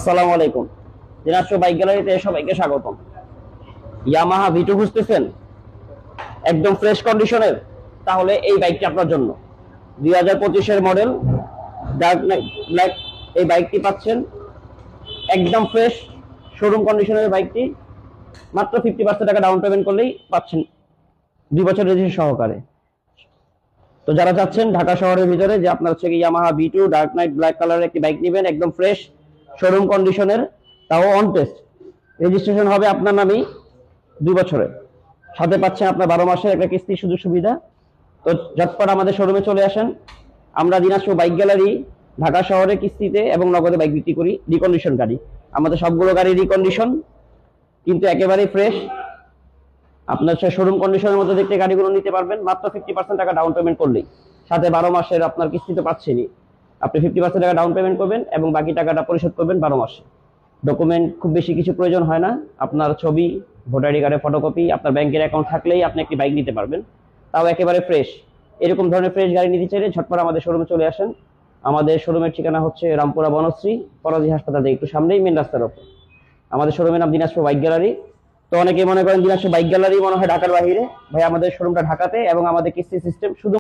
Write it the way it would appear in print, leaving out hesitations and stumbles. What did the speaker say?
আসসালামু আলাইকুম। দিনাজপুর বাইক গ্যালারিতে সবাইকে স্বাগতম। ইয়ামাহা ভিটু খুঁজতেছেন একদম ফ্রেশ কন্ডিশনের? তাহলে এই বাইকটি আপনার জন্য। 2025-এর মডেল ডার্ক ব্ল্যাক এই বাইকটি পাচ্ছেন একদম ফ্রেশ শোরুম কন্ডিশনের বাইকটি। মাত্র 50% টাকা ডাউন পেমেন্ট করলেই পাচ্ছেন 2 বছর রেজিস্ট্রেশন সহকারে। তো যারা চাচ্ছেন ঢাকা শহরের ভিতরে যে আপনার হচ্ছে কি Yamaha V2 dark night black কালারের একটি বাইক নেবেন একদম ফ্রেশ শোরুম কন্ডিশনের, তাও অন টেস্ট, রেজিস্ট্রেশন হবে আপনার নামেই 2 বছরের, সাথে পাচ্ছেন আপনার 12 মাসের একটা কিস্তি সুযোগ সুবিধা। তো ঝটপট আমাদের শোরুমে চলে আসেন। আমরা দিনাজপুর বাইক গ্যালারি ঢাকা শহরে কিস্তিতে এবং নগদে বাইক বিক্রি করি, রিকন্ডিশন গাড়ি। আমাদের সবগুলো গাড়ি রিকন্ডিশন, কিন্তু একেবারেই ফ্রেশ। আপনার শোরুম কন্ডিশনের মধ্যে দেখতে গাড়িগুলো নিতে পারবেন মাত্র 50% টাকা ডাউন পেমেন্ট করলেই, সাথে 12 মাসের আপনার কিস্তি তো পাচ্ছেনই। আপনি 50% টাকা ডাউন পেমেন্ট করবেন এবং বাকি টাকাটা পরিশোধ করবেন 12 মাসে। ডকুমেন্ট খুব বেশি কিছু প্রয়োজন হয় না, আপনার ছবি, ভোটার আইডি কার্ডের ফটোকপি, আপনার ব্যাংকের অ্যাকাউন্ট থাকলেই আপনি একটি বাইক নিতে পারবেন, তাও একেবারে ফ্রেশ। এরকম ধরনের ফ্রেশ গাড়ি নিতে চাইলে ঝটপট আমাদের শোরুমে চলে আসেন। আমাদের শোরুমের ঠিকানা হচ্ছে রামপুরা বনশ্রী ফরাজি হাসপাতাল থেকে একটু সামনেই, মেন রাস্তার ওপর। আমাদের শোরুমের নাম দিনাজপুর বাইক গ্যালারি। তো অনেকে মনে করেন দিনাজপুর বাইক গ্যালারি মনে হয় ঢাকার বাইরে। ভাই, আমাদের শোরুমটা ঢাকাতে এবং আমাদের কিস্তি সিস্টেম শুধু